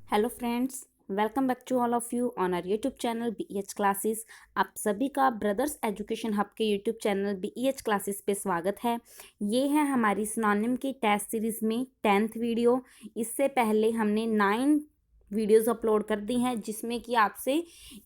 Hello friends, welcome back to all of you on our YouTube channel BEH classes. आप सभी का brothers education hub के YouTube channel BEH classes पे स्वागत है। ये है हमारी सिनोनिम की टेस्ट सीरीज में 10th वीडियो। इससे पहले हमने 9 वीडियोस अपलोड कर दी हैं, जिसमें कि आपसे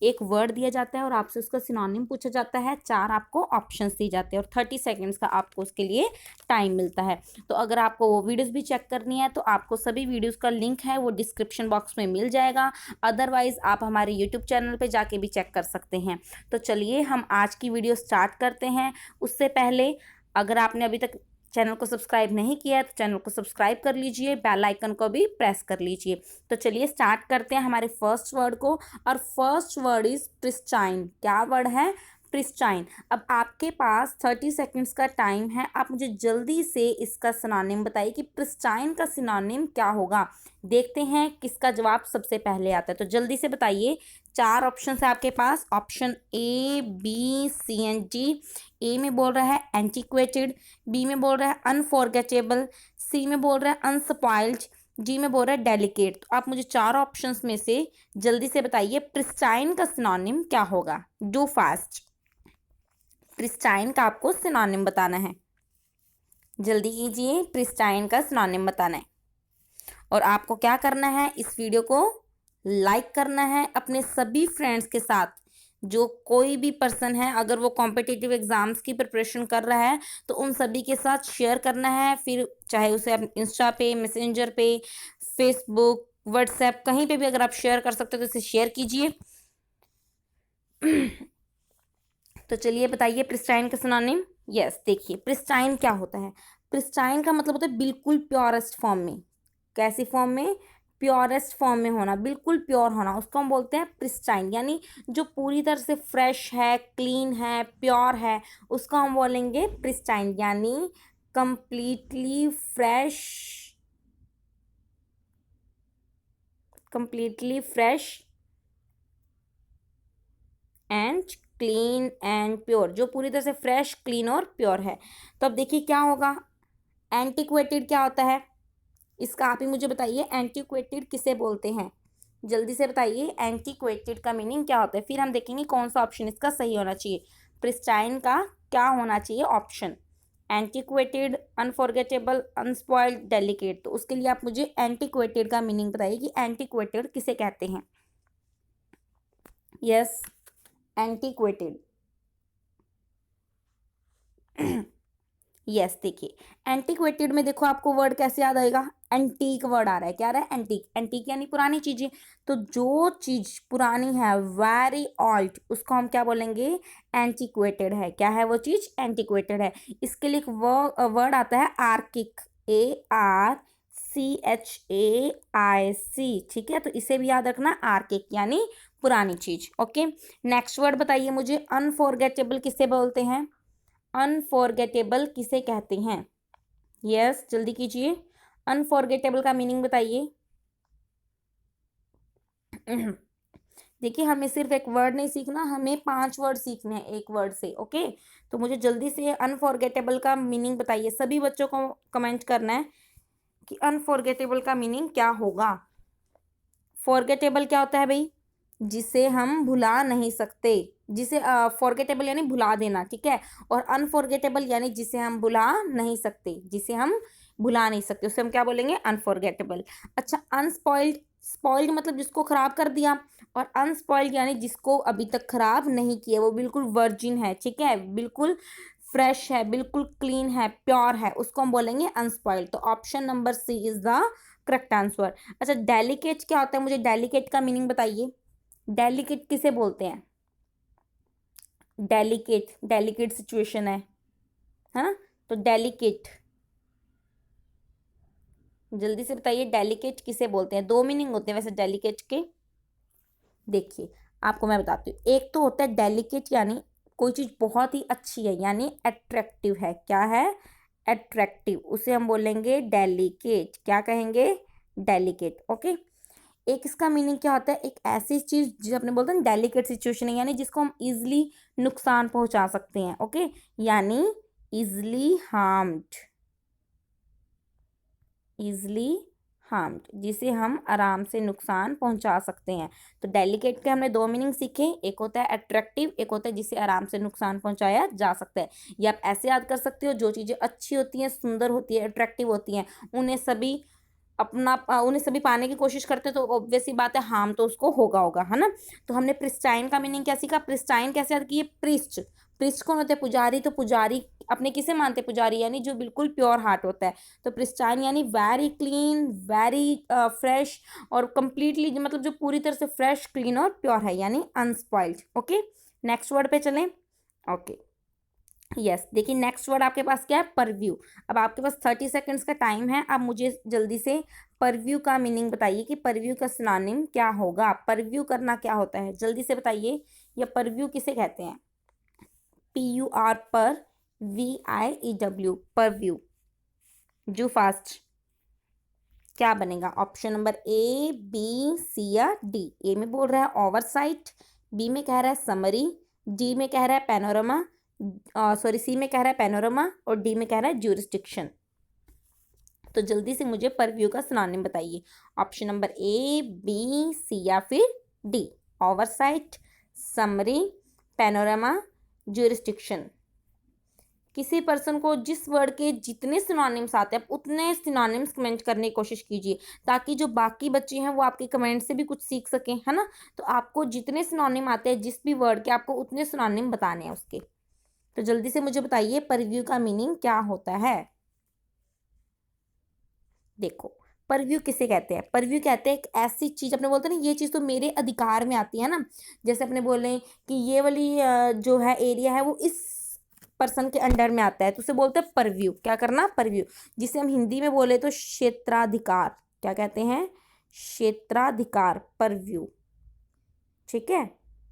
एक वर्ड दिया जाता है और आपसे उसका सिनोनिम पूछा जाता है। 4 आपको ऑप्शंस दिए जाते हैं और 30 सेकेंड्स का आपको उसके लिए टाइम मिलता है। तो अगर आपको वो वीडियोस भी चेक करनी है तो आपको सभी वीडियोस का लिंक है वो डिस्क्रिप्शन बॉक्स में मिल जाएगा। अदरवाइज आप हमारे यूट्यूब चैनल पे जाके भी चेक कर सकते हैं। तो चलिए हम आज की वीडियो स्टार्ट करते हैं। उससे पहले अगर आपने अभी तक चैनल को सब्सक्राइब नहीं किया है तो चैनल को सब्सक्राइब कर लीजिए, बेल आइकन को भी प्रेस कर लीजिए। तो चलिए स्टार्ट करते हैं हमारे फर्स्ट वर्ड को। और फर्स्ट वर्ड इज प्रिस्टाइन। क्या वर्ड है? प्रिस्टाइन। अब आपके पास 30 सेकंड्स का टाइम है। आप मुझे जल्दी से इसका सिनोनिम बताइए कि प्रिस्टाइन का सिनोनिम क्या होगा। देखते हैं किसका जवाब सबसे पहले आता है, तो जल्दी से बताइए। 4 ऑप्शन है आपके पास। Option A, B, C and D. A में बोल रहा है एंटीक्वेटेड, बी में बोल रहा है अनफॉरगेटेबल, सी में बोल रहा है अनस्पॉइल्ड, डी में बोल रहा है डेलिकेट। तो आप मुझे 4 ऑप्शंस में से जल्दी से बताइए प्रिस्टाइन का सिनोनिम क्या होगा। Do fast. प्रिस्टाइन का आपको सिनोनिम बताना है, जल्दी कीजिए। प्रिस्टाइन का सिनोनिम बताना है और आपको क्या करना है, इस वीडियो को लाइक करना है अपने सभी फ्रेंड्स के साथ। जो कोई भी पर्सन है अगर वो कॉम्पिटिटिव एग्जाम्स की प्रिपरेशन कर रहा है तो उन सभी के साथ शेयर करना है। फिर चाहे उसे आप इंस्टा पे, मैसेंजर पे, फेसबुक, व्हाट्सएप, कहीं पे भी अगर आप शेयर कर सकते हो तो इसे शेयर कीजिए। तो चलिए बताइए प्रिस्टाइन का सिनोनिम। यस, देखिए प्रिस्टाइन क्या होता है। प्रिस्टाइन का मतलब होता है बिल्कुल प्योरेस्ट फॉर्म में। कैसी फॉर्म में? प्योरेस्ट फॉर्म में होना, बिल्कुल प्योर होना, उसको हम बोलते हैं प्रिस्टाइन। यानी जो पूरी तरह से फ्रेश है, क्लीन है, प्योर है, उसको हम बोलेंगे प्रिस्टाइन। यानी completely fresh, completely fresh and clean and pure, जो पूरी तरह से फ्रेश, क्लीन और प्योर है। तो अब देखिए क्या होगा। एंटीक्वेटेड क्या होता है, इसका आप ही मुझे बताइए। एंटीक्वेटेड किसे बोलते हैं? जल्दी से बताइए एंटीक्वेटेड का मीनिंग क्या होता है। फिर हम देखेंगे कौन सा ऑप्शन इसका सही होना चाहिए। प्रिस्टाइन का क्या होना चाहिए option? Antiquated, unforgettable, unspoiled, delicate. तो उसके लिए आप मुझे एंटीक्वेटेड का मीनिंग बताइए कि एंटीक्वेटेड किसे कहते हैं। Yes, antiquated. यस, देखिए एंटीक्वेटेड में देखो आपको वर्ड कैसे याद आएगा। एंटीक वर्ड आ रहा है। क्या आ रहा है? एंटीक। एंटीक यानी पुरानी चीजें। तो जो चीज पुरानी है, वेरी ओल्ड, उसको हम क्या बोलेंगे? एंटीक्वेटेड है। क्या है वो चीज? एंटीक्वेटेड है। इसके लिए एक वर्ड आता है आर्किक। ARCHAIC। ठीक है, तो इसे भी याद रखना, आर्किक यानी पुरानी चीज। ओके, नेक्स्ट वर्ड बताइए मुझे। अनफॉरगेटेबल किसे बोलते हैं? अनफॉरगेटेबल किसे कहते हैं? यस, जल्दी कीजिए। अनफॉरगेटेबल का मीनिंग बताइए। देखिए हमें सिर्फ एक वर्ड नहीं सीखना, हमें 5 वर्ड सीखने हैं एक वर्ड से। ओके, तो मुझे जल्दी से अनफॉरगेटेबल का मीनिंग बताइए। सभी बच्चों को कमेंट करना है कि अनफॉरगेटेबल का मीनिंग क्या होगा। फॉरगेटेबल क्या होता है भाई? जिसे हम भुला नहीं सकते। जिसे फॉरगेटेबल यानी भुला देना, ठीक है। और अनफॉरगेटेबल यानी जिसे हम भुला नहीं सकते, जिसे हम भुला नहीं सकते, उसे हम क्या बोलेंगे? अनफॉरगेटेबल। अच्छा, अनस्पॉइल्ड। स्पॉइल्ड मतलब जिसको खराब कर दिया, और अनस्पॉइल्ड यानी जिसको अभी तक खराब नहीं किया, वो बिल्कुल वर्जिन है, ठीक है, बिल्कुल फ्रेश है, बिल्कुल क्लीन है, प्योर है, उसको हम बोलेंगे अनस्पॉइल्ड। तो option number C is the correct answer. अच्छा, डेलिकेट क्या होता है? मुझे डेलिकेट का मीनिंग बताइए। डेलिकेट किसे बोलते हैं? डेलिकेट, डेलिकेट सिचुएशन है ना, तो डेलिकेट, जल्दी से बताइए डेलिकेट किसे बोलते हैं। 2 मीनिंग होते हैं वैसे डेलिकेट के। देखिए आपको मैं बताती हूँ। एक तो होता है डेलिकेट यानी कोई चीज़ बहुत ही अच्छी है, यानी अट्रैक्टिव है। क्या है? अट्रैक्टिव, उसे हम बोलेंगे डेलिकेट। क्या कहेंगे? डेलिकेट। ओके, एक इसका मीनिंग क्या होता है? एक ऐसी चीज जो अपने बोलते हैं डेलिकेट सिचुएशन है, यानी जिसको हम इजिली नुकसान पहुंचा सकते हैं। ओके, यानी इजिली हार्म्ड, इजिली हार्म्ड, जिसे हम आराम से नुकसान पहुंचा सकते हैं। तो डेलिकेट के हमने 2 मीनिंग सीखे, एक होता है अट्रैक्टिव, एक होता है जिसे आराम से नुकसान पहुंचाया जा सकता है। ये आप ऐसे याद कर सकते हो, जो चीज़ें अच्छी होती हैं, सुंदर होती है, अट्रैक्टिव होती हैं, उन्हें सभी पाने की कोशिश करते हैं, तो ऑब्वियस सी बात है हार्म तो उसको होगा, है ना। तो हमने प्रिस्टाइन का मीनिंग क्या सीखा, प्रिस्टाइन कैसे याद किए, प्रिस्ट, प्रिस्ट कौन होते हैं, पुजारी। तो पुजारी अपने किसे मानते हैं, पुजारी यानी जो बिल्कुल प्योर हार्ट होता है। तो प्रिस्टाइन यानी वेरी क्लीन, वेरी फ्रेश, और कंप्लीटली मतलब जो पूरी तरह से फ्रेश, क्लीन और प्योर है, यानी अनस्पॉइल्ड। ओके, नेक्स्ट वर्ड पे चलें। ओके, यस, देखिए नेक्स्ट वर्ड आपके पास क्या है, परव्यू। अब आपके पास 30 सेकेंड्स का टाइम है। अब मुझे जल्दी से परव्यू का मीनिंग बताइए कि परव्यू का सिनोनिम क्या होगा। परव्यू करना क्या होता है, जल्दी से बताइए। या परव्यू किसे कहते हैं, PUR, पर, VIEW, परव्यू। जो फास्ट, क्या बनेगा, option number A, B, C या D। ए में बोल रहा है ओवरसाइट, बी में कह रहा है समरी, डी में कह रहा है पैनोरमा, सॉरी सी में कह रहा है पैनोरमा, और डी में कह रहा है ज्यूरिसडिक्शन। तो जल्दी से मुझे परव्यू का सिनोनिम बताइए, option number A, B, C या फिर D। Oversight, summary, panorama, jurisdiction. किसी पर्सन को जिस वर्ड के जितने सिनोनिम्स आते हैं उतने सिनोनिम्स कमेंट करने की कोशिश कीजिए, ताकि जो बाकी बच्चे हैं वो आपके कमेंट से भी कुछ सीख सकें, है ना। तो आपको जितने सिनोनिम आते हैं जिस भी वर्ड के, आपको उतने सिनोनिम बताने हैं उसके। तो जल्दी से मुझे बताइए परव्यू का मीनिंग क्या होता है। देखो, परव्यू किसे कहते हैं, परव्यू कहते हैं एक ऐसी चीज, अपने बोलते हैं ना ये चीज तो मेरे अधिकार में आती है ना। जैसे अपने बोले कि ये वाली जो है एरिया है वो इस पर्सन के अंडर में आता है, तो उसे बोलते हैं परव्यू। क्या करना, परव्यू। जिसे हम हिंदी में बोले तो क्षेत्राधिकार, क्या कहते हैं, क्षेत्राधिकार, परव्यू। ठीक है,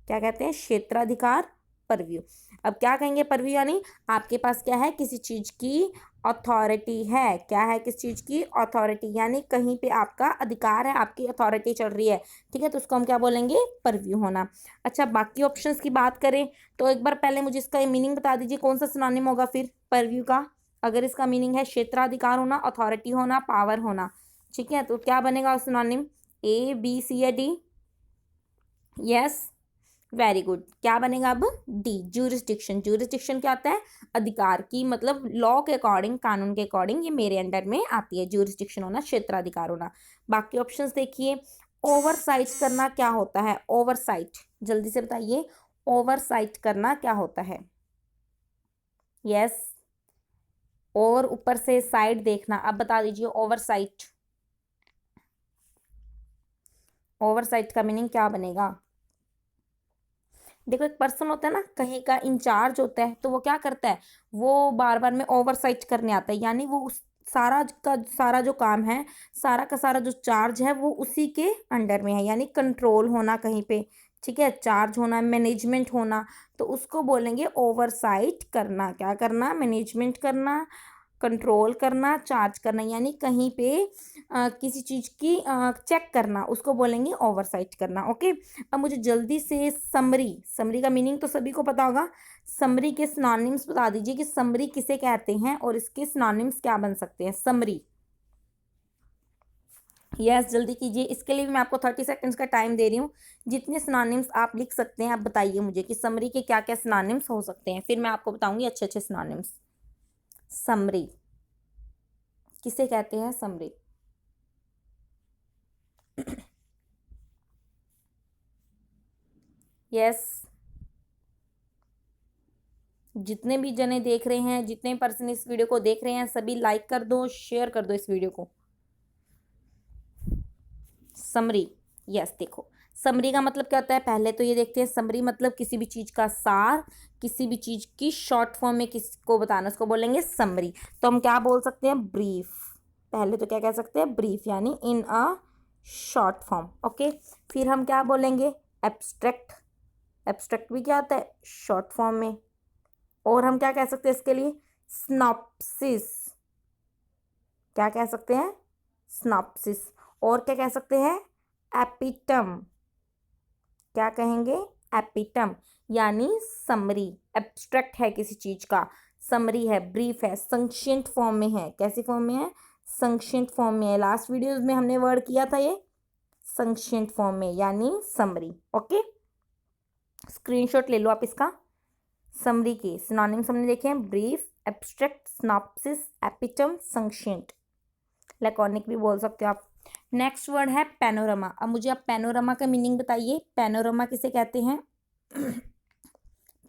क्या कहते हैं, क्षेत्राधिकार, परव्यू। अब क्या कहेंगे, परव्यू यानी आपके पास क्या है, किसी चीज की अथॉरिटी है। क्या है, किस चीज की अथॉरिटी, यानी कहीं पे आपका अधिकार है, आपकी अथॉरिटी चल रही है। ठीक है, तो उसको हम क्या बोलेंगे, परव्यू होना। अच्छा, बाकी ऑप्शंस की बात करें तो एक बार पहले मुझे इसका मीनिंग बता दीजिए, कौन सा सिनोनिम होगा फिर परव्यू का। अगर इसका मीनिंग है क्षेत्राधिकार होना, अथॉरिटी होना, पावर होना, ठीक है, तो क्या बनेगा सिनोनिम, A, B, C या D। यस, वेरी गुड, क्या बनेगा अब, डी, ज्यूरिसडिक्शन। ज्यूरिसडिक्शन क्या होता है, अधिकार की, मतलब लॉ के अकॉर्डिंग, कानून के अकॉर्डिंग ये मेरे अंडर में आती है, ज्यूरिसडिक्शन होना, क्षेत्राधिकार होना। बाकी ऑप्शंस देखिए, ओवरसाइट करना क्या होता है, ओवरसाइट, जल्दी से बताइए, ओवरसाइट करना क्या होता है। यस, और ऊपर से साइड देखना। अब बता दीजिए ओवरसाइट, ओवरसाइट का मीनिंग क्या बनेगा। देखो, एक पर्सन होता है ना, कहीं का इंचार्ज होता है, तो वो क्या करता है, वो बार बार में ओवरसाइट करने आता है, यानी वो उस सारा का सारा जो काम है, सारा का सारा जो चार्ज है वो उसी के अंडर में है, यानी कंट्रोल होना कहीं पे। ठीक है, चार्ज होना, मैनेजमेंट होना, तो उसको बोलेंगे ओवरसाइट करना। क्या करना, मैनेजमेंट करना, कंट्रोल करना, चार्ज करना, यानी कहीं पे किसी चीज़ की चेक करना, उसको बोलेंगे ओवरसाइट करना। ओके, अब मुझे जल्दी से समरी, समरी का मीनिंग तो सभी को पता होगा, समरी के सिनोनिम्स बता दीजिए कि समरी किसे कहते हैं और इसके सिनोनिम्स क्या बन सकते हैं, समरी। यस, जल्दी कीजिए, इसके लिए भी मैं आपको 30 सेकेंड्स का टाइम दे रही हूँ। जितने सिनोनिम्स आप लिख सकते हैं आप बताइए मुझे कि समरी के क्या क्या सिनोनिम्स हो सकते हैं, फिर मैं आपको बताऊंगी अच्छे अच्छे सिनोनिम्स। समरी किसे कहते हैं, समरी। यस, जितने भी जने देख रहे हैं, जितने पर्सन इस वीडियो को देख रहे हैं, सभी लाइक कर दो, शेयर कर दो इस वीडियो को। समरी, यस, देखो समरी का मतलब क्या होता है, पहले तो ये देखते हैं, समरी मतलब किसी भी चीज का सार, किसी भी चीज की शॉर्ट फॉर्म में किसको बताना, उसको बोलेंगे समरी। तो हम क्या बोल सकते हैं, ब्रीफ। पहले तो क्या कह सकते हैं, ब्रीफ, यानी इन अ शॉर्ट फॉर्म। ओके, फिर हम क्या बोलेंगे, एब्स्ट्रैक्ट। एब्स्ट्रैक्ट भी क्या होता है, शॉर्ट फॉर्म में। और हम क्या कह सकते हैं इसके लिए, स्नॉप्सिस। क्या कह सकते हैं, स्नॉप्सिस। और क्या कह सकते हैं, एपिटम। क्या कहेंगे, एपिटम, यानी समरी। एब्स्ट्रैक्ट है किसी चीज का, समरी है, ब्रीफ है, संक्षिप्त फॉर्म में है, कैसी फॉर्म में है, संक्षिप्त फॉर्म में है। लास्ट वीडियोज में हमने वर्ड किया था ये संक्षिप्त फॉर्म में यानी समरी। ओके, स्क्रीनशॉट ले लो आप इसका। समरी के सिनोनिम्स हमने देखे हैं, ब्रीफ, एब्स्ट्रैक्ट, सिनॉप्सिस, एपिटम, संक्षिप्त, लैकोनिक भी बोल सकते हो आप। नेक्स्ट वर्ड है पैनोरमा। अब मुझे आप पैनोरमा का मीनिंग बताइए, पैनोरमा किसे कहते हैं?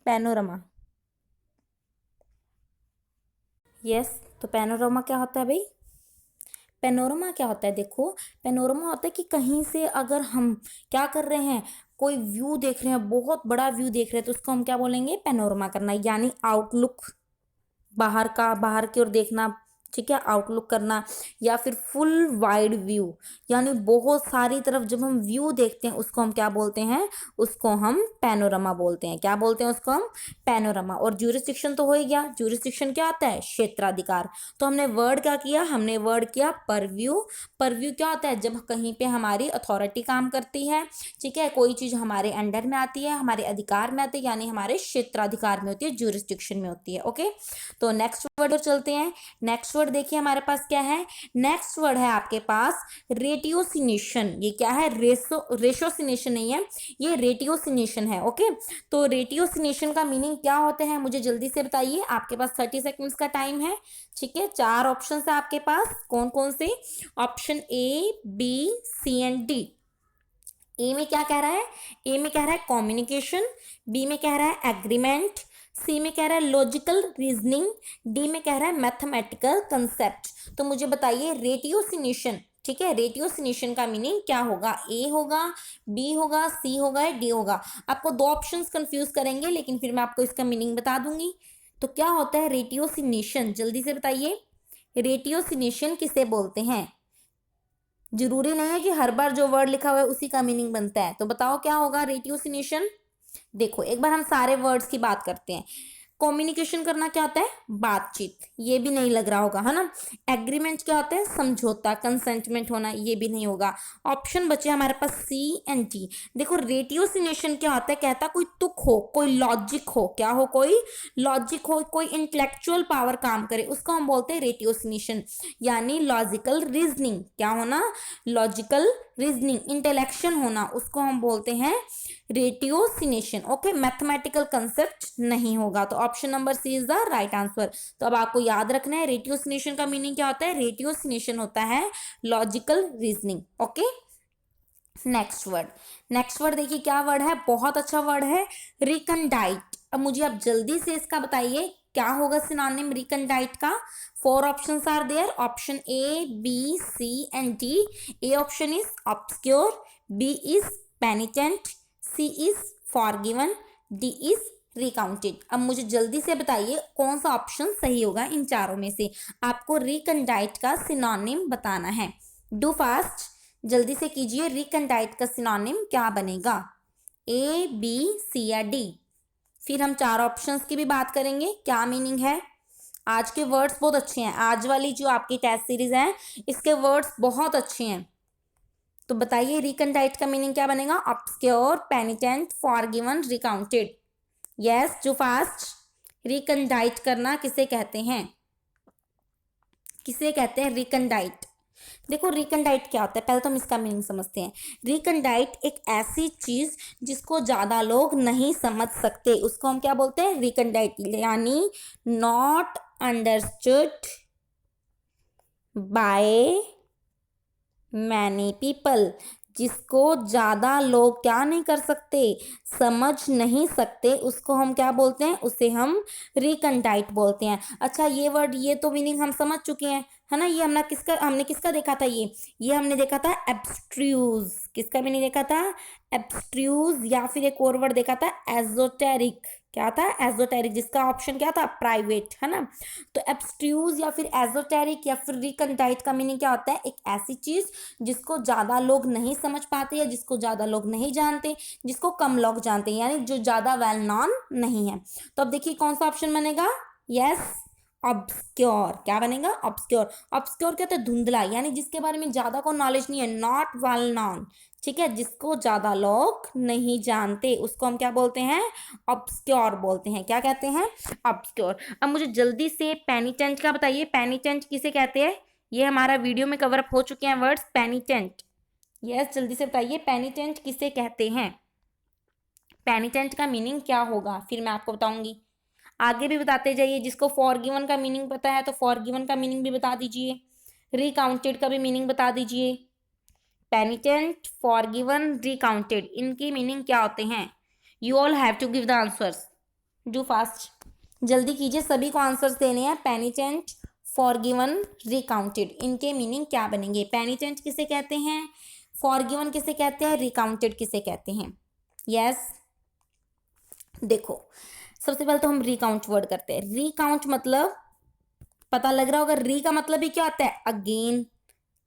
पैनोरमा, यस, तो पैनोरमा क्या होता है भाई? पैनोरमा क्या होता है? देखो, पैनोरमा होता है कि कहीं से अगर हम क्या कर रहे हैं, कोई व्यू देख रहे हैं, बहुत बड़ा व्यू देख रहे हैं, तो उसको हम क्या बोलेंगे? पैनोरमा करना, यानी आउटलुक, बाहर का, बाहर की ओर देखना, ठीक है, आउटलुक करना, या फिर फुल वाइड व्यू, यानी बहुत सारी तरफ जब हम व्यू देखते हैं उसको हम क्या बोलते हैं? उसको हम पैनोरमा बोलते हैं। क्या बोलते हैं उसको हम? पैनोरमा। और ज्यूरिसडिक्शन तो हो ही गया। ज्यूरिसडिक्शन क्या होता है? क्षेत्राधिकार। तो हमने वर्ड क्या किया? हमने वर्ड किया परव्यू। परव्यू क्या होता है? जब कहीं पे हमारी अथॉरिटी काम करती है, ठीक है, कोई चीज हमारे अंडर में आती है, हमारे अधिकार में आती है, यानी हमारे क्षेत्राधिकार में होती है, ज्यूरिसडिक्शन में होती है। ओके, तो नेक्स्ट वर्ड पर चलते हैं। नेक्स्ट वर्ड देखिए हमारे पास क्या है? नेक्स्ट वर्ड है आपके पास रेटियोसिनेशन। ये क्या है? रेशोसिनेशन नहीं है, ये रेटियोसिनेशन है। ओके, तो रेटियोसिनेशन का मीनिंग क्या होते हैं? मुझे जल्दी से बताइए, आपके पास 30 सेकंड्स का टाइम है। ठीक है, 4 ऑप्शन है आपके पास। कौन कौन से? Option A, B, C and D. A में क्या कह रहा है? ए में कह रहा है कम्युनिकेशन, बी में कह रहा है एग्रीमेंट, सी में कह रहा है लॉजिकल रीजनिंग, डी में कह रहा है मैथमेटिकल कंसेप्ट। तो मुझे बताइए रेटियोसिनेशन, ठीक है, रेटियोसिनेशन का मीनिंग क्या होगा? ए होगा, बी होगा, सी होगा या डी होगा? आपको 2 ऑप्शंस कंफ्यूज करेंगे, लेकिन फिर मैं आपको इसका मीनिंग बता दूंगी। तो क्या होता है रेटियोसिनेशन? जल्दी से बताइए, रेटियोसिनेशन किसे बोलते हैं? जरूरी नहीं है कि हर बार जो वर्ड लिखा हुआ है उसी का मीनिंग बनता है। तो बताओ क्या होगा रेटियोसिनेशन? देखो, एक बार हम सारे वर्ड्स की बात करते हैं। कम्युनिकेशन करना क्या होता है? बातचीत, ये भी नहीं लग रहा होगा, है ना। एग्रीमेंट क्या होता है? समझौता, कंसेंटमेंट होना, ये भी नहीं होगा। ऑप्शन बचे हमारे पास सी एंड डी। देखो, रेटियोसिनेशन क्या होता है? कहता कोई तुक हो, कोई लॉजिक हो, क्या हो? कोई लॉजिक हो, कोई इंटेलेक्चुअल पावर काम करे, उसको हम बोलते हैं रेटियोसिनेशन, यानी लॉजिकल रीजनिंग। क्या होना? लॉजिकल रीजनिंग, इंटेलेक्शन होना, उसको हम बोलते हैं रेटियोसिनेशन। ओके, मैथमेटिकल कंसेप्ट नहीं होगा। तो option number C is the right answer. तो अब आपको याद रखना है रेटियोसिनेशन का मीनिंग क्या होता है? रेटियोसिनेशन होता है logical reasoning. Okay, next word. Next word देखिए क्या वर्ड है, बहुत अच्छा वर्ड है, रिकंडाइट। अब मुझे आप जल्दी से इसका बताइए क्या होगा सिनोनिम रिकंडाइट का। 4 options are there, option A, B, C and D. A option is obscure, B is penitent, C is forgiven, D is recounted. अब मुझे जल्दी से बताइए कौन सा ऑप्शन सही होगा इन चारों में से। आपको रिकंडाइट का सिनोनिम बताना है। डू फास्ट, जल्दी से कीजिए। रिकंडाइट का सिनोनिम क्या बनेगा? ए, बी, सी या डी? फिर हम 4 ऑप्शंस की भी बात करेंगे, क्या मीनिंग है। आज के वर्ड्स बहुत अच्छे हैं, आज वाली जो आपकी टेस्ट सीरीज है इसके वर्ड्स बहुत अच्छे हैं। तो बताइए रिकंडाइट का मीनिंग क्या बनेगा? Obscure, penitent, forgiven, recounted. Yes, जो फास्ट। रिकंडाइट करना किसे कहते हैं? किसे कहते हैं रिकंडाइट? देखो, रिकंडाइट क्या होता है, पहले तो हम इसका मीनिंग समझते हैं। रिकंडाइट एक ऐसी चीज जिसको ज्यादा लोग नहीं समझ सकते, उसको हम क्या बोलते हैं? रिकंडाइट, यानी not understood by many people, जिसको ज्यादा लोग क्या नहीं कर सकते? समझ नहीं सकते, उसको हम क्या बोलते हैं? उसे हम रिकंडाइट बोलते हैं। अच्छा, ये वर्ड, ये तो मीनिंग हम समझ चुके हैं, है ना। ये हमने किसका देखा था? ये हमने देखा था एब्स्ट्रूज। किसका मीनिंग देखा था? एब्स्ट्रूज। या फिर एक और वर्ड देखा था एजोटेरिक। क्या था? एजोटेरिक, जिसका ऑप्शन क्या था? प्राइवेट, है ना। तो एब्स्ट्रूज या फिर एजोटेरिक या फिर रिकंडाइट का मीनिंग क्या होता है? एक ऐसी चीज जिसको ज्यादा लोग नहीं समझ पाते या जिसको ज्यादा लोग नहीं जानते, जिसको कम लोग जानते हैं, यानी जो ज्यादा वेल नॉन नहीं है। तो अब देखिए कौन सा ऑप्शन बनेगा? Yes, obscure. क्या बनेगा? ऑब्सक्योर। ऑब्सक्योर क्या होता है? धुंधला, यानी जिसके बारे में ज्यादा को नॉलेज नहीं है, नॉट वेल नॉन, ठीक है, जिसको ज्यादा लोग नहीं जानते, उसको हम क्या बोलते हैं? ऑब्सक्योर बोलते हैं। क्या कहते हैं? ऑब्सक्योर। अब मुझे जल्दी से पेनिटेंट का बताइए, पेनिटेंट किसे कहते हैं? ये हमारा वीडियो में कवर अप हो चुके हैं वर्ड्स। पेनिटेंट, यस जल्दी से बताइए पेनिटेंट किसे कहते हैं, पेनिटेंट का मीनिंग क्या होगा, फिर मैं आपको बताऊंगी। आगे भी बताते जाइए, जिसको फॉरगिवन का मीनिंग पता है तो फॉरगिवन का मीनिंग भी बता दीजिए, रिकाउंटेड का भी मीनिंग बता दीजिए। पेनिटेंट, फॉरगिवन, रिकाउंटेड, इनकी मीनिंग क्या होते हैं? You all have to give the answers, do fast, जल्दी कीजिए, सभी को आंसर्स देने हैं। पेनिटेंट, फॉरगिवन, रिकाउंटेड, इनके मीनिंग क्या बनेंगे? पेनिटेंट किसे कहते हैं, फॉरगिवन किसे कहते हैं, रिकाउंटेड किसे कहते हैं? यस देखो, सबसे पहले तो हम रिकाउंट वर्ड करते हैं। रिकाउंट मतलब पता लग रहा होगा, री का मतलब ही क्या आता है? अगेन,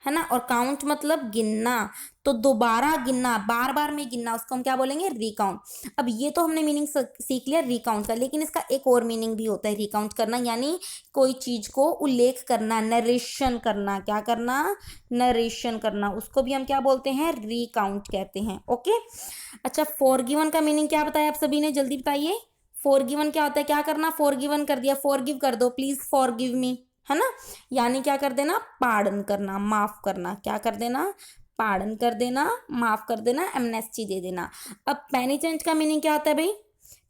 है ना, और काउंट मतलब गिनना, तो दोबारा गिनना, बार बार में गिनना, उसको हम क्या बोलेंगे? रिकाउंट। अब ये तो हमने मीनिंग सीख लिया रिकाउंट का, लेकिन इसका एक और मीनिंग भी होता है रिकाउंट करना, यानी कोई चीज को उल्लेख करना, नरेशन करना। क्या करना? नरेशन करना, उसको भी हम क्या बोलते हैं? रिकाउंट कहते हैं। ओके, अच्छा फॉरगिवन का मीनिंग क्या बताया आप सभी ने, जल्दी बताइए। फॉरगिवन क्या होता है? क्या करना? फॉरगिवन कर दिया, फॉरगिव कर दो, प्लीज फॉरगिव मी, है ना, यानी क्या कर देना? पार्डन करना, माफ करना। क्या कर देना? पार्डन कर देना, माफ कर देना, एमनेस्टी दे देना। अब पेनिटेंट का मीनिंग क्या होता है भाई?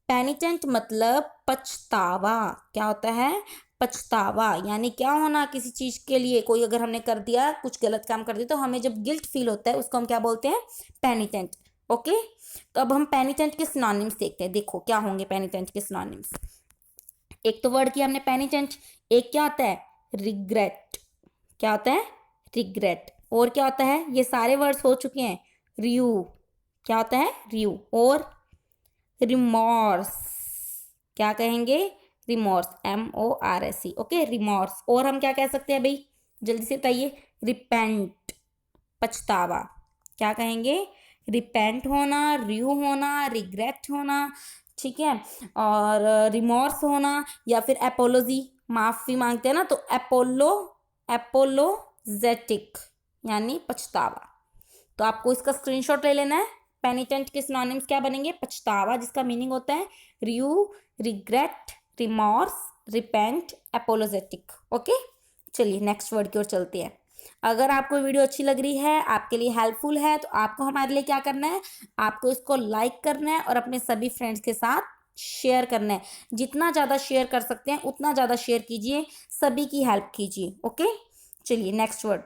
पेनिटेंट मतलब पछतावा। क्या होता है? पछतावा, यानी क्या होना? किसी चीज के लिए, कोई अगर हमने कर दिया, कुछ गलत काम कर दिया, तो हमें जब गिल्ट फील होता है, उसको हम क्या बोलते हैं? पेनिटेंट। ओके, तो अब हम पेनिटेंट के सिनोनिम्स देखते हैं। देखो क्या होंगे पेनिटेंट के सिनोनिम्स। एक तो वर्ड किया हमने पेनिटेंट, एक क्या होता है? रिग्रेट। क्या होता है? रिग्रेट। और क्या होता है? ये सारे वर्ड्स हो चुके हैं। रियू, क्या होता है? रियू। और रिमॉर्स, क्या कहेंगे? रिमॉर्स, MORS। ओके, रिमॉर्स। और हम क्या कह सकते हैं भाई, जल्दी से बताइए। रिपेंट, पछतावा। क्या कहेंगे? रिपेंट होना, रियू होना, रिग्रेट होना, ठीक है, और रिमॉर्स होना, या फिर एपोलॉजी, माफी मांगते हैं ना, तो एपोलोजेटिक, यानी पछतावा। तो आपको इसका स्क्रीनशॉट ले लेना है। पेनिटेंट के सिनोनिम्स क्या बनेंगे? पछतावा, जिसका मीनिंग होता है रियू, रिग्रेट, रिमॉर्स, रिपेंट, एपोलोजेटिक। ओके, चलिए नेक्स्ट वर्ड की ओर चलते हैं। अगर आपको वीडियो अच्छी लग रही है, आपके लिए हेल्पफुल है, तो आपको हमारे लिए क्या करना है? आपको इसको लाइक करना है और अपने सभी फ्रेंड्स के साथ शेयर करना है। जितना ज़्यादा शेयर कर सकते हैं उतना ज़्यादा शेयर कीजिए, सभी की हेल्प कीजिए। ओके, चलिए नेक्स्ट वर्ड।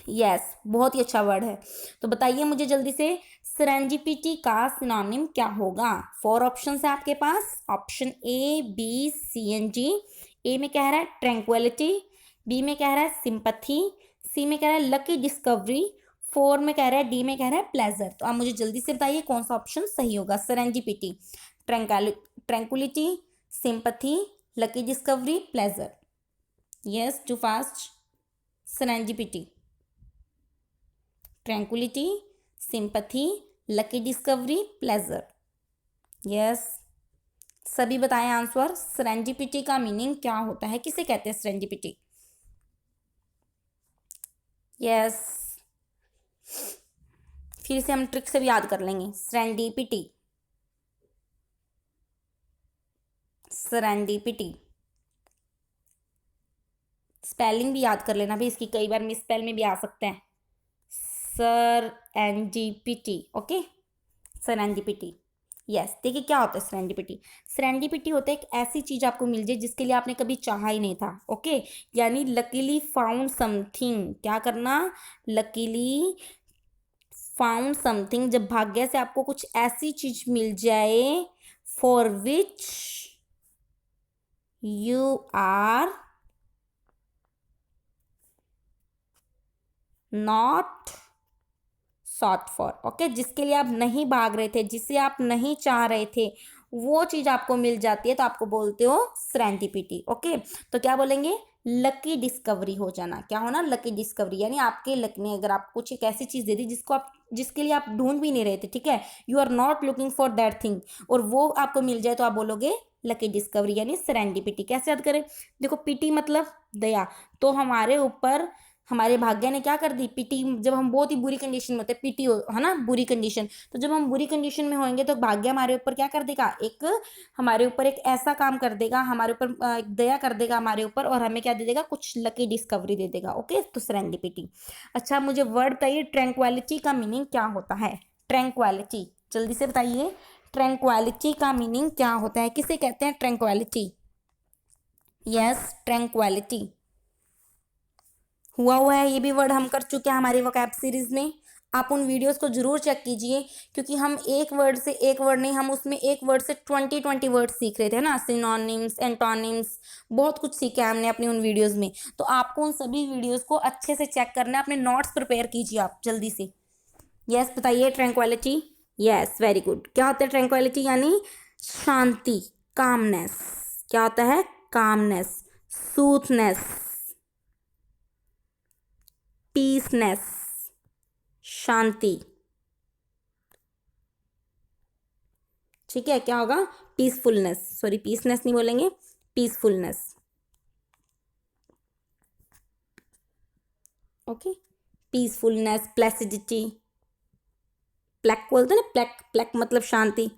यस, बहुत ही अच्छा वर्ड है। तो बताइए मुझे जल्दी से, सेरेंडिपिटी का सिनोनिम क्या होगा? 4 ऑप्शन है आपके पास। Option A, B, C and D। A में कह रहा है ट्रैंक्विलिटी, बी में कह रहा है सिंपथी, सी में कह रहा है लकी डिस्कवरी, 4 में कह रहा है, डी में कह रहा है प्लेजर। तो आप मुझे जल्दी से बताइए कौन सा ऑप्शन सही होगा? Serendipity, tranquillity, sympathy, lucky discovery, pleasure. Yes, too fast. Serendipity, tranquillity, sympathy, lucky discovery, pleasure. Yes, सभी बताएं आंसर। सेरेंडिपिटी का मीनिंग क्या होता है, किसे कहते हैं सेरेंडिपिटी? यस, फिर से हम ट्रिक से भी याद कर लेंगे। सेरेंडिपिटी, सेरेंडिपिटी, स्पेलिंग भी याद कर लेना भी, इसकी कई बार मिस स्पेल में भी आ सकते हैं। Serendipity, okay, serendipity. यस, देखिए क्या होता है सेरेंडिपिटी। सेरेंडिपिटी होता है एक ऐसी चीज आपको मिल जाए जिसके लिए आपने कभी चाहा ही नहीं था। ओके, यानी लकीली फाउंड समथिंग। क्या करना? लकीली फाउंड समथिंग, जब भाग्य से आपको कुछ ऐसी चीज मिल जाए for which you are not sought for. Okay, जिसके लिए आप नहीं भाग रहे थे, जिसे आप नहीं चाह रहे थे, वो चीज आपको मिल जाती है तो आपको बोलते हो सेरेंडिपिटी। ओके, तो क्या बोलेंगे? लकी डिस्कवरी हो जाना। क्या होना? लकी डिस्कवरी, यानी आपके लक ने अगर आपको कुछ एक ऐसी चीज दे दी जिसको आप, जिसके लिए आप ढूंढ भी नहीं रहे थे, ठीक है, you are not looking for that thing, और वो आपको मिल जाए तो आप बोलोगे लकी डिस्कवरी, यानी सेरेंडिपिटी। कैसे याद करें? देखो, पिटी मतलब दया, तो हमारे ऊपर हमारे भाग्य ने क्या कर दी, पीटी, जब हम बहुत ही बुरी कंडीशन में होते, पीटी हो है ना, बुरी कंडीशन, तो जब हम बुरी कंडीशन में होंगे तो भाग्य हमारे ऊपर क्या कर देगा, एक हमारे ऊपर एक ऐसा काम कर देगा, हमारे ऊपर एक दया कर देगा हमारे ऊपर, और हमें क्या दे देगा, कुछ लकी डिस्कवरी दे देगा। ओके, तो सेरेंडिपिटी। अच्छा, मुझे वर्ड बताइए, ट्रैंक्विलिटी का मीनिंग क्या होता है। ट्रैंक्विलिटी, जल्दी से बताइए, ट्रैंक्विलिटी का मीनिंग क्या होता है, किसे कहते हैं ट्रैंक्विलिटी। यस, ट्रैंक्विलिटी हुआ है, ये भी वर्ड हम कर चुके हैं हमारी वोकैब सीरीज में। आप उन वीडियोस को जरूर चेक कीजिए, क्योंकि हम एक वर्ड से एक वर्ड नहीं, हम उसमें एक वर्ड से 20 वर्ड सीख रहे थे ना, सिनोनिम्स, एंटोनिम्स, बहुत कुछ सीखा है हमने अपनी उन वीडियोस में। तो आपको उन सभी वीडियोस को अच्छे से चेक करना है, अपने नोट्स प्रिपेयर कीजिए आप जल्दी से। यस, बताइए, ट्रैंक्विलिटी। Yes, very good. क्या होता है ट्रैंक्विलिटी, यानी शांति, कामनेस। क्या होता है, कामनेस, सूथनेस, पीसनेस, शांति। ठीक है, क्या होगा, पीसफुलनेस, सॉरी पीसनेस नहीं बोलेंगे, पीसफुलनेस। ओके, पीसफुलनेस, प्लेसिडिटी, प्लेक बोलते हैं ना, प्लेक, प्लेक मतलब शांति,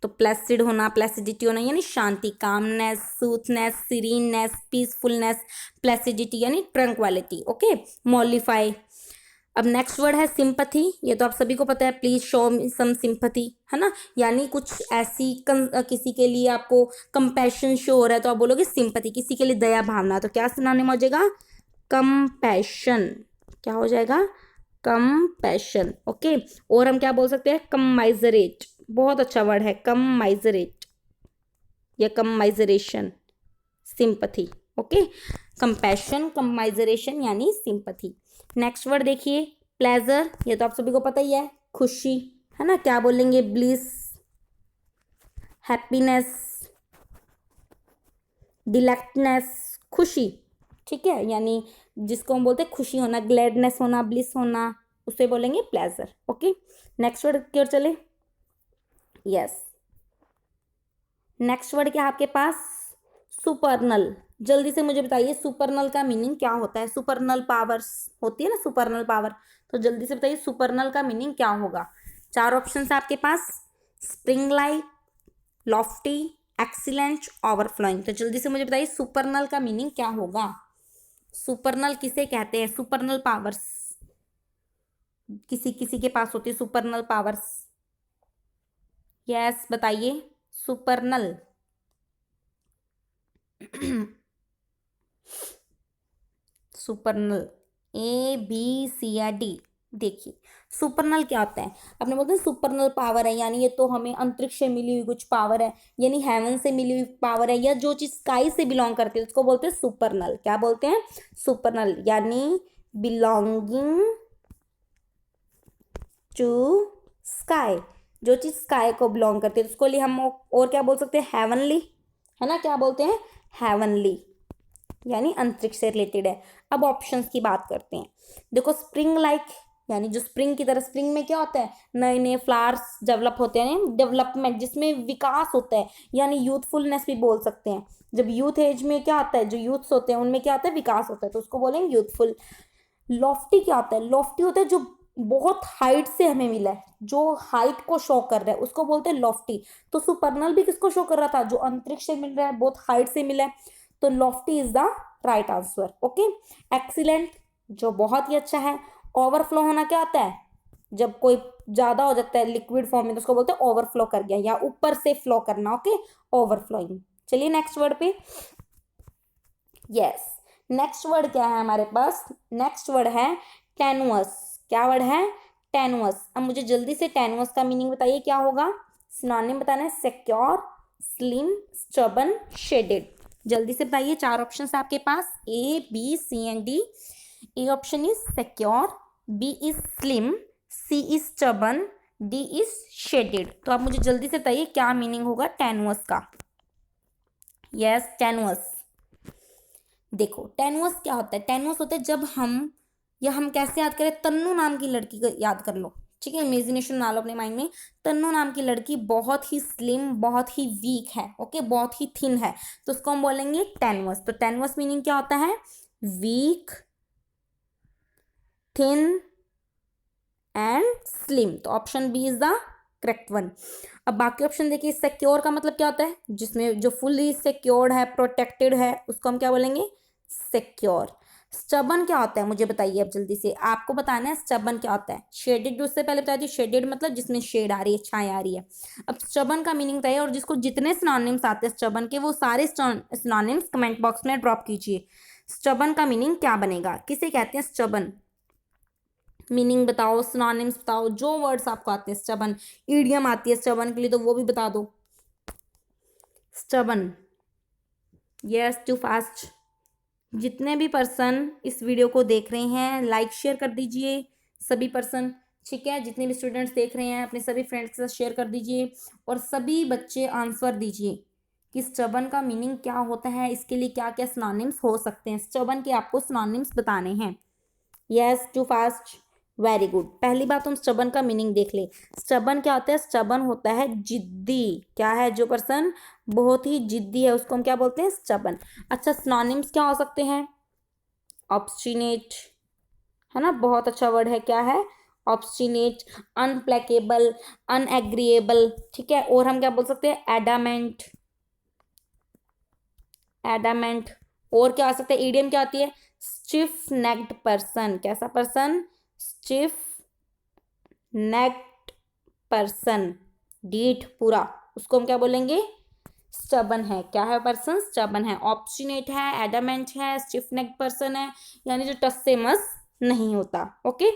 तो प्लेसिड होना, प्लेसिडिटी होना यानी शांति, कामनेस, सूथनेस, सीरीननेस, पीसफुलनेस, प्लेसिडिटी यानी ट्रैंक्विलिटी। ओके, मॉलिफाई। अब नेक्स्ट वर्ड है सिंपथी, ये तो आप सभी को पता है, please show me some sympathy, है ना, यानी कुछ ऐसी किसी के लिए आपको कंपैशन शो हो रहा है तो आप बोलोगे सिंपथी, किसी के लिए दया भावना, तो क्या सिनोनिम हो जाएगा, कंपैशन। क्या हो जाएगा, कंपैशन। ओके, और हम क्या बोल सकते हैं, कमाइजरेट, बहुत अच्छा वर्ड है, कमाइजरेट या कमाइजरेशन, सिंपथी। ओके, कंपैशन, कमाइजरेशन यानी सिंपथी। नेक्स्ट वर्ड देखिए, प्लेजर, ये तो आप सभी को पता ही है, खुशी, है ना, क्या बोलेंगे, ब्लिस, हैप्पीनेस, डिलेक्टनेस, खुशी। ठीक है, यानी जिसको हम बोलते हैं खुशी होना, ग्लैडनेस होना, ब्लिस होना, उसे बोलेंगे प्लेजर। ओके, नेक्स्ट वर्ड की ओर चले। यस, नेक्स्ट वर्ड क्या है आपके पास, सुपरनल। जल्दी से मुझे बताइए, सुपरनल का मीनिंग क्या होता है, सुपरनल पावर्स होती है ना, सुपरनल पावर, तो जल्दी से बताइए सुपरनल का मीनिंग क्या होगा। चार ऑप्शन है आपके पास, spring like, lofty, excellent, overflowing. तो जल्दी से मुझे बताइए सुपरनल का मीनिंग क्या होगा, सुपरनल किसे कहते हैं, सुपरनल पावर्स किसी किसी के पास होती है सुपरनल पावर्स। यस, बताइए, सुपरनल। Supernal, ABCD। देखिए, सुपरनल क्या होता है, अपने बोलते हैं सुपरनल पावर है, यानी ये तो हमें अंतरिक्ष से मिली हुई कुछ पावर है, यानी हेवन से मिली हुई पावर है, या जो चीज स्काई से बिलोंग करती है उसको बोलते हैं सुपरनल। क्या बोलते हैं, सुपरनल, यानी बिलोंगिंग टू स्काई, जो चीज स्काई को बिलोंग करती है उसको लिए हम और क्या बोल सकते हैं, हेवनली, है ना, क्या बोलते हैं, हेवनली, यानी अंतरिक्ष से रिलेटेड है। अब ऑप्शंस की बात करते हैं। देखो, स्प्रिंग लाइक, यानी जो स्प्रिंग की तरह, स्प्रिंग में क्या होता है, नए नए फ्लावर्स डेवलप होते हैं, डेवलपमेंट जिसमें विकास होता है, यानी यूथफुलनेस भी बोल सकते हैं। जब यूथ एज में क्या होता है, जो यूथ्स होते हैं उनमें क्या होता है, विकास होता है, तो उसको बोलेंगे यूथफुल। लॉफ्टी क्या होता है, लॉफ्टी होता है जो बहुत हाइट से हमें मिला है, जो हाइट को शो कर रहा है उसको बोलते हैं लॉफ्टी। तो सुपरनल भी किसको शो कर रहा था, जो अंतरिक्ष से मिल रहा है, बहुत हाइट से मिला है, तो Lofty is the right answer. Okay, excellent, जो बहुत ही अच्छा है। ओवरफ्लो होना क्या आता है, जब कोई ज्यादा हो जाता है लिक्विड फॉर्म में तो उसको बोलते हैं ओवरफ्लो कर गया, या ऊपर से फ्लो करना। Okay, overflowing. चलिए नेक्स्ट वर्ड पे। यस, नेक्स्ट वर्ड क्या है हमारे पास, नेक्स्ट वर्ड है टेनुअस। क्या वर्ड है, टेनुअस। अब मुझे जल्दी से टेनुअस का मीनिंग बताइए क्या होगा, सिनोनिम बताना है, सिक्योर, स्लिम, स्टबन, शेडेड। जल्दी से बताइए, चार ऑप्शन है आपके पास, A, B, C, and D। A option is secure, B is slim, C is stubborn, D is shaded. तो आप मुझे जल्दी से बताइए क्या मीनिंग होगा टेनुअस का। यस, टेनुअस। देखो, टेनुअस क्या होता है, टेनुअस होता है जब हम, या हम कैसे याद करें, तन्नू नाम की लड़की को याद कर लो। ठीक है, इमेजिनेशन बना लो अपने माइंड में, तन्नू नाम की लड़की बहुत ही स्लिम, बहुत ही वीक है। ओके, बहुत ही थिन है, तो उसको हम बोलेंगे टेनुअस। तो टेनुअस मीनिंग क्या होता है, वीक, थिन एंड स्लिम, तो option B is the correct one. अब बाकी ऑप्शन देखिए, सिक्योर का मतलब क्या होता है, जिसमें जो फुल्ली सिक्योर्ड है, प्रोटेक्टेड है, उसको हम क्या बोलेंगे, सिक्योर। स्टबन क्या होता है मुझे बताइए, अब जल्दी से आपको बताना है स्टबन क्या होता है। शेडेड, उससे पहले बता दी, शेडेड मतलब जिसमें शेड आ रही है, छाया आ रही है। अब स्टबन का मीनिंग बताइए, और जिसको जितने सिनोनिम्स आते हैं स्टबन के, वो सारे सिनोनिम्स कमेंट बॉक्स में ड्रॉप कीजिए। स्टबन का मीनिंग क्या बनेगा, किसे कहते हैं स्टबन, मीनिंग बताओ, सिनोनिम्स बताओ, जो वर्ड्स आपको आते हैं। स्टबन, ईडियम आती है स्टबन के लिए, तो वो भी बता दो। Stubborn, yes, too fast. जितने भी पर्सन इस वीडियो को देख रहे हैं, लाइक शेयर कर दीजिए सभी पर्सन, ठीक है। जितने भी स्टूडेंट्स देख रहे हैं, अपने सभी फ्रेंड्स के साथ शेयर कर दीजिए, और सभी बच्चे आंसर दीजिए कि स्टबन का मीनिंग क्या होता है, इसके लिए क्या क्या सिनोनिम्स हो सकते हैं। स्टबन के आपको सिनोनिम्स बताने हैं। Yes, too fast, very good. पहली बात हम स्टबन का मीनिंग देख ले। स्टबन क्या होता है, स्टबन होता है जिद्दी। क्या है, जो पर्सन बहुत ही जिद्दी है उसको हम क्या बोलते हैं, स्टबन। अच्छा, सिनोनिम्स क्या हो सकते हैं, ऑब्स्टिनेट, है ना, बहुत अच्छा वर्ड है, क्या है, ऑब्स्टिनेट, अनप्लेकेबल, अनएग्रीएबल, ठीक है। और हम क्या बोल सकते हैं, एडामेंट, एडामेंट। और क्या आ सकता है, ईडियम क्या आती है, स्टिफ नेक्ड पर्सन, कैसा पर्सन, स्टिफ नेक्ड पर्सन, डीठ पूरा, उसको हम क्या बोलेंगे, स्टबन है। क्या है पर्सन, स्टबन है, ऑब्स्टिनेट है, एडामेंट है, स्टिफ नेक्ड पर्सन है, यानी जो टस से मस नहीं होता। ओके,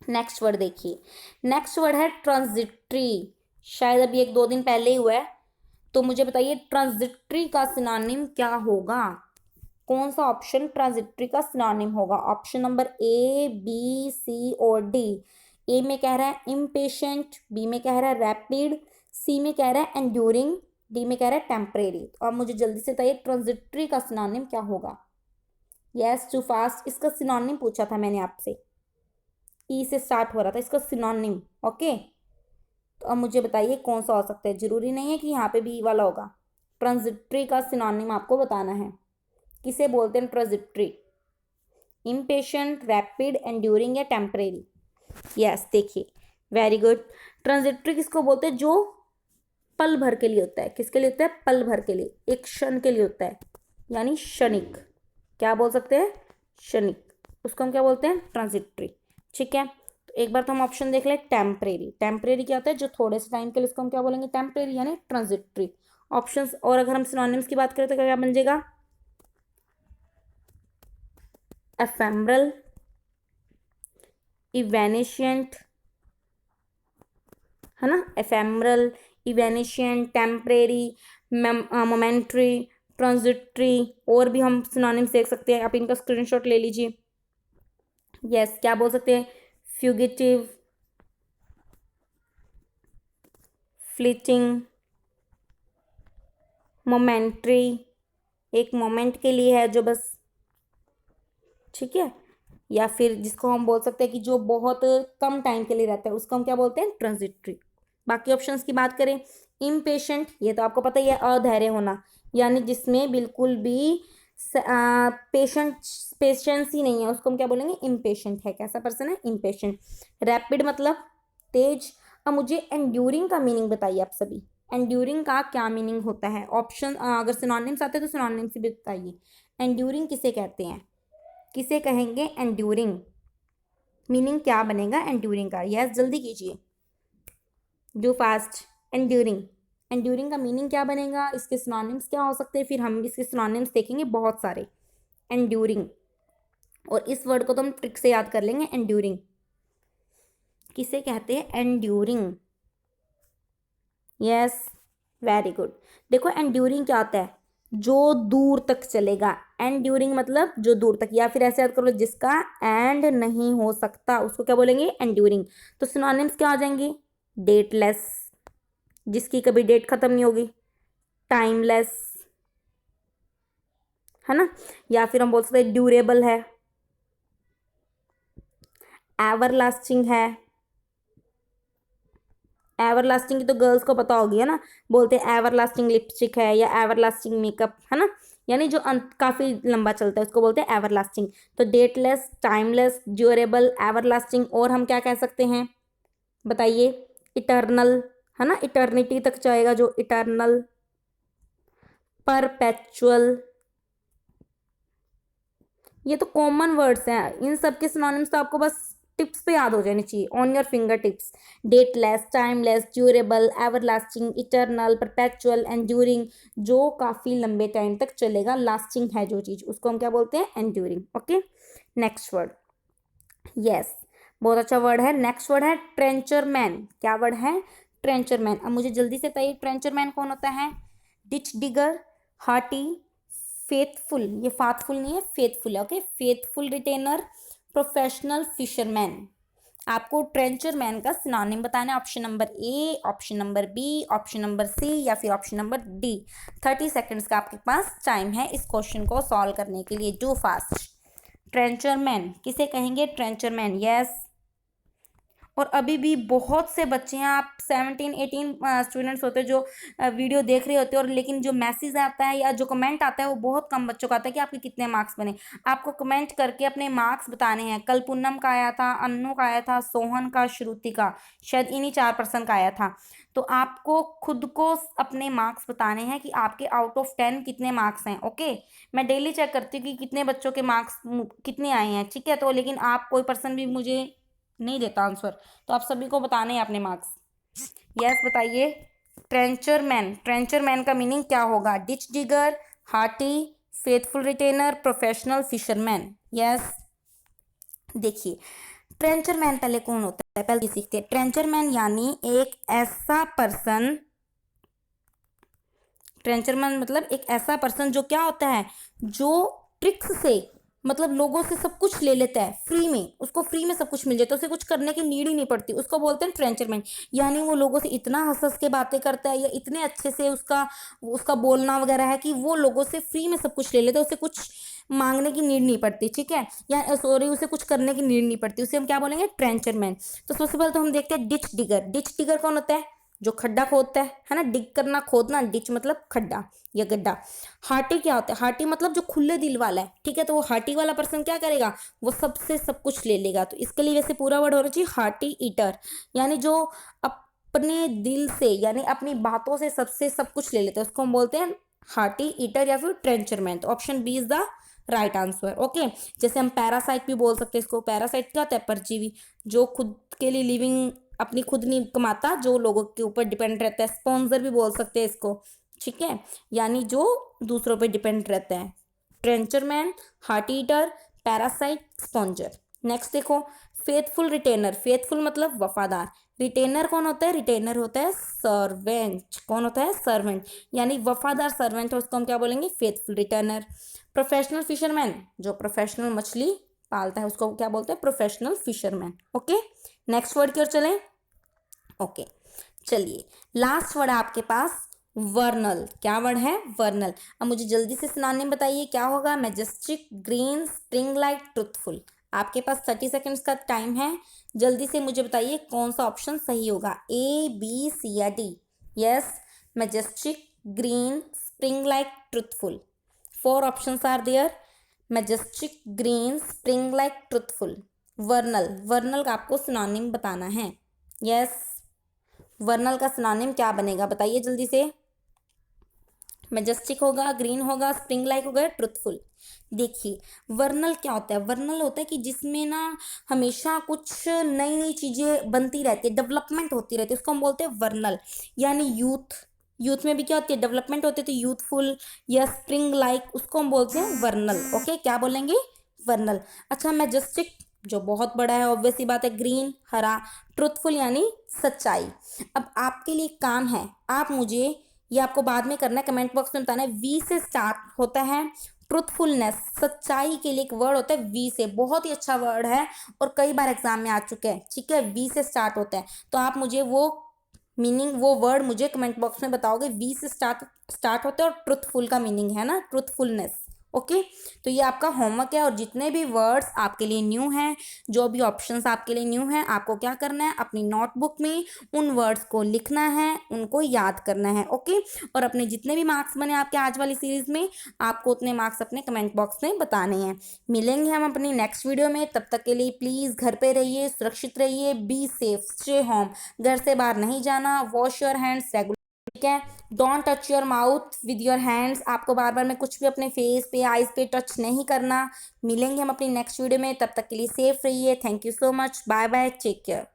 नेक्स्ट वर्ड देखिए। नेक्स्ट वर्ड है ट्रांजिटरी, शायद अभी 1-2 दिन पहले ही हुआ है, तो मुझे बताइए ट्रांजिटरी का सिनोनिम क्या होगा, कौन सा ऑप्शन ट्रांजिटरी का सिनोनिम होगा। ऑप्शन नंबर ए, बी, सी और डी। ए में कह रहा है इम्पेशेंट, बी में कह रहा है रैपिड, सी में कह रहा है एंड्यूरिंग, डी में कह रहा है टेम्परेरी। तो अब मुझे जल्दी से बताइए ट्रांजिटरी का सिनोनिम क्या होगा। यस, टू फास्ट, इसका सिनोनिम पूछा था मैंने आपसे, ई से स्टार्ट हो रहा था इसका सिनोनिम। ओके, तो अब मुझे बताइए कौन सा हो सकता है, जरूरी नहीं है कि यहाँ पे भी ई वाला होगा। ट्रांजिटरी का सिनोनिम आपको बताना है, किसे बोलते हैं ट्रांजिटरी, इम्पेशेंट, रैपिड, एंड्यूरिंग या टेम्परेरी। यस, देखिए, वेरी गुड। ट्रांजिटरी किसको बोलते हैं, जो पल भर के लिए होता है, किसके लिए होता है, पल भर के लिए, एक क्षण के लिए होता है, यानी क्षणिक। क्या बोल सकते हैं, क्षणिक, उसको हम क्या बोलते हैं, ट्रांजिटरी, ठीक है। तो एक बार तो हम ऑप्शन देख लें, टेम्परेरी। टेम्परेरी क्या होता है, जो थोड़े से टाइम के लिए, उसको हम क्या बोलेंगे, टेम्परेरी यानी ट्रांजिटरी। ऑप्शंस, और अगर हम सिनोनिम्स की बात करें तो क्या बन जाएगा, एफेमरल, इवेनिशिएंट, है ना, एफेमरल, इवेनिशिएंट, टेम्परेरी, मोमेंट्री, ट्रांजिटरी। और भी हम सिनोनिम्स देख सकते हैं, आप इनका स्क्रीनशॉट ले लीजिए। यस, क्या बोल सकते हैं, फ्यूगिटिव, फ्लीटिंग, मोमेंट्री, एक मोमेंट के लिए है जो बस, ठीक है। या फिर जिसको हम बोल सकते हैं कि जो बहुत कम टाइम के लिए रहता है, उसको हम क्या बोलते हैं, ट्रांजिटरी। बाकी ऑप्शंस की बात करें, इम्पेशेंट, ये तो आपको पता ही है, अधैर्य होना, यानी जिसमें बिल्कुल भी पेशेंट पेशेंस ही नहीं है, उसको हम क्या बोलेंगे, इम्पेशेंट है, कैसा पर्सन है, इम्पेशेंट। रैपिड मतलब तेज। अब मुझे एंड्यूरिंग का मीनिंग बताइए आप सभी, एंड्यूरिंग का क्या मीनिंग होता है। ऑप्शन अगर सिनोनिम्स आते हैं तो सिनोनिम्स भी बताइए। एंड्यूरिंग किसे कहते हैं, किसे कहेंगे एंड्यूरिंग, मीनिंग क्या बनेगा एंड्यूरिंग का। यस, जल्दी कीजिए, डू फास्ट। एंड्यूरिंग, एंड्यूरिंग का मीनिंग क्या बनेगा, इसके सिनोनिम्स क्या हो सकते हैं, फिर हम इसके सिनोनिम्स देखेंगे बहुत सारे। एंड्यूरिंग, और इस वर्ड को तो हम ट्रिक से याद कर लेंगे, एंड्यूरिंग किसे कहते हैं, एंड्यूरिंग। Yes, very good. देखो एंड्यूरिंग क्या होता है, जो दूर तक चलेगा, एंड्यूरिंग मतलब जो दूर तक, या फिर ऐसे याद करो, जिसका एंड नहीं हो सकता, उसको क्या बोलेंगे, एंड्यूरिंग। तो सिनोनिम्स क्या आ जाएंगे, डेटलेस, जिसकी कभी डेट खत्म नहीं होगी, टाइमलेस, है ना, या फिर हम बोल सकते हैं ड्यूरेबल है, एवरलास्टिंग है। एवरलास्टिंग की तो गर्ल्स को पता होगी, है ना, बोलते हैं एवरलास्टिंग लिपस्टिक है या एवरलास्टिंग मेकअप, है ना, यानी जो काफ़ी लंबा चलता है उसको बोलते हैं एवरलास्टिंग। तो डेटलेस, टाइमलेस, ड्यूरेबल, एवरलास्टिंग, और हम क्या कह सकते हैं बताइए? इटर्नल, है ना, इटर्निटी तक जाएगा जो इटर्नल, परपेचुअल। ये तो कॉमन वर्ड्स हैं, इन सब के सिनोनिम्स तो आपको बस टिप्स पे याद हो जानी चाहिए, on your finger tips. Dateless, timeless, durable, everlasting, eternal, perpetual, enduring, जो काफ़ी लंबे टाइम तक चलेगा, लास्टिंग है जो चीज़, उसको हम क्या बोलते हैं? Enduring. Okay, next word, yes, बहुत अच्छा वर्ड है। नेक्स्ट वर्ड है ट्रेंचरमैन। क्या वर्ड है? ट्रेंचरमैन। अब मुझे जल्दी से बताइए ट्रेंचरमैन कौन होता है? डिच डिगर, हार्टी, फेथफुल, ये फाथफुल नहीं है, फेथफुल है। Okay, faithful retainer, professional fisherman. आपको ट्रेंचरमैन का सिनोनिम बताना है, option number A, option number B, option number C या फिर ऑप्शन नंबर डी। 30 सेकेंड्स का आपके पास टाइम है इस क्वेश्चन को सॉल्व करने के लिए, डू फास्ट। ट्रेंचरमैन किसे कहेंगे? ट्रेंचरमैन, यस। और अभी भी बहुत से बच्चे हैं, आप 17-18 स्टूडेंट्स होते हैं जो वीडियो देख रहे होते हैं, और लेकिन जो मैसेज आता है या जो कमेंट आता है वो बहुत कम बच्चों का आता है कि आपके कितने मार्क्स बने। आपको कमेंट करके अपने मार्क्स बताने हैं। कल पूनम का आया था, अन्नू का आया था, सोहन का, श्रुति का, शायद इन्हीं 4% का आया था। तो आपको खुद को अपने मार्क्स बताने हैं कि आपके आउट ऑफ 10 कितने मार्क्स हैं। ओके, मैं डेली चेक करती हूँ कि कितने बच्चों के मार्क्स कितने आए हैं, ठीक है। तो लेकिन आप कोई पर्सन भी मुझे नहीं देता आंसर, तो आप सभी को बताने हैं अपने मार्क्स। यस, बताइए ट्रेंचरमैन, ट्रेंचरमैन का मीनिंग क्या होगा? Ditch digger, hearty, faithful retainer, professional fisherman. Yes, देखिए ट्रेंचरमैन पहले कौन होता है, पहले सीखते हैं। ट्रेंचरमैन यानी एक ऐसा पर्सन, ट्रेंचरमैन मतलब एक ऐसा पर्सन जो क्या होता है, जो ट्रिक्स से, मतलब लोगों से सब कुछ ले लेता है फ्री में, उसको फ्री में सब कुछ मिल जाता है, उसे कुछ करने की नीड ही नहीं पड़ती, उसको बोलते हैं ट्रेंचरमैन। यानी वो लोगों से इतना हंस हंस के बातें करता है या इतने अच्छे से उसका उसका बोलना वगैरह है कि वो लोगों से फ्री में सब कुछ ले लेता है, उसे कुछ मांगने की नीड नहीं पड़ती, ठीक है, या सॉरी उसे कुछ करने की नीड नहीं पड़ती, उसे हम क्या बोलेंगे? ट्रेंचरमैन। तो सबसे पहले तो हम देखते हैं डिच डिगर। डिच डिगर कौन होता है? जो खड्डा खोदता है ना, डिग करना, खोदना, डिच मतलब खड्डा या गड्ढा। हार्टी क्या होता है? हार्टी मतलब जो खुले दिल वाला है, ठीक है। तो वो हार्टी वाला पर्सन क्या करेगा? वो सबसे सब कुछ ले लेगा। तो इसके लिए वैसे पूरा वर्ड होना चाहिए हार्टी ईटर, यानी जो अपने दिल से यानी अपनी बातों से सबसे सब कुछ ले लेते हैं, उसको हम बोलते हैं हार्टी ईटर या फिर ट्रेंचरमैन। तो option B is the right answer. Okay, जैसे हम पैरासाइट भी बोल सकते हैं इसको। पैरासाइट क्या होता है? परजीवी, जो खुद के लिए लिविंग अपनी खुद नहीं कमाता, जो लोगों के ऊपर डिपेंड रहता है। स्पॉन्सर भी बोल सकते हैं इसको, ठीक है, यानी जो दूसरों पे डिपेंड रहता है। ट्रेंचरमैन, हार्ट ईटर, पैरासाइट, स्पॉन्जर। नेक्स्ट देखो, फेथफुल रिटेनर। फेथफुल मतलब वफादार। रिटेनर कौन होता है? रिटेनर होता है सर्वेंट। कौन होता है? सर्वेंट, यानी वफादार सर्वेंट है, उसको हम क्या बोलेंगे? Faithful retainer. प्रोफेशनल फिशरमैन, जो प्रोफेशनल मछली पालता है उसको क्या बोलते हैं? Professional fisherman. Okay, next word की ओर चलें। ओके, चलिए लास्ट वर्ड है आपके पास वर्नल। क्या वर्ड है? वर्नल। अब मुझे जल्दी से सिनोनिम बताइए क्या होगा? Majestic, green, spring like, truthful. आपके पास 30 सेकेंड्स का टाइम है, जल्दी से मुझे बताइए कौन सा ऑप्शन सही होगा, ए, बी, सी या D. Yes, majestic, green, spring like, truthful. 4 options are there, majestic, green, spring like, truthful. Vernal, vernal का आपको सिनोनिम बताना है। यस, वर्नल का सिनोनिम क्या बनेगा बताइए जल्दी से। मैजेस्टिक होगा, ग्रीन होगा, स्प्रिंग लाइक होगा, ट्रुथफुल। देखिए वर्नल क्या होता है? वर्नल होता है कि जिसमें ना हमेशा कुछ नई नई चीज़ें बनती रहती है, डेवलपमेंट होती रहती है, उसको हम बोलते हैं वर्नल। यानी यूथ, यूथ में भी क्या होती है? डेवलपमेंट होती है, तो यूथफुल या स्प्रिंग लाइक, उसको हम बोलते हैं वर्नल। ओके, क्या बोलेंगे? वर्नल। अच्छा, मैजेस्टिक जो बहुत बड़ा है, ऑब्वियस सी बात है, ग्रीन हरा, ट्रुथफुल यानी सच्चाई। अब आपके लिए काम है, आप मुझे, ये आपको बाद में करना है, कमेंट बॉक्स में बताना है, वी से स्टार्ट होता है ट्रुथफुलनेस, सच्चाई के लिए एक वर्ड होता है वी से, बहुत ही अच्छा वर्ड है और कई बार एग्जाम में आ चुके हैं, ठीक है। वी से स्टार्ट होता है, तो आप मुझे वो मीनिंग, वो वर्ड मुझे कमेंट बॉक्स में बताओगे। वी से स्टार्ट होता है और ट्रुथफुल का मीनिंग है ना ट्रुथफुलनेस। ओके, तो ये आपका होमवर्क है और जितने भी वर्ड्स आपके लिए न्यू हैं, जो भी ऑप्शंस आपके लिए न्यू हैं, आपको क्या करना है, अपनी नोटबुक में उन वर्ड्स को लिखना है, उनको याद करना है। ओके, और अपने जितने भी मार्क्स बने आपके आज वाली सीरीज में, आपको उतने मार्क्स अपने कमेंट बॉक्स में बताने हैं। मिलेंगे हम अपनी नेक्स्ट वीडियो में, तब तक के लिए प्लीज़ घर पे रहिए, सुरक्षित रहिए, बी सेफ, स्टे होम, घर से बाहर नहीं जाना, वॉश योर हैंड्स रेगुलर, ठीक है। Don't touch your mouth with your hands, आपको बार बार में कुछ भी अपने फेस पे, आइज पे टच नहीं करना। मिलेंगे हम अपनी नेक्स्ट वीडियो में, तब तक के लिए सेफ रहिए। Thank you so much, bye bye, take care.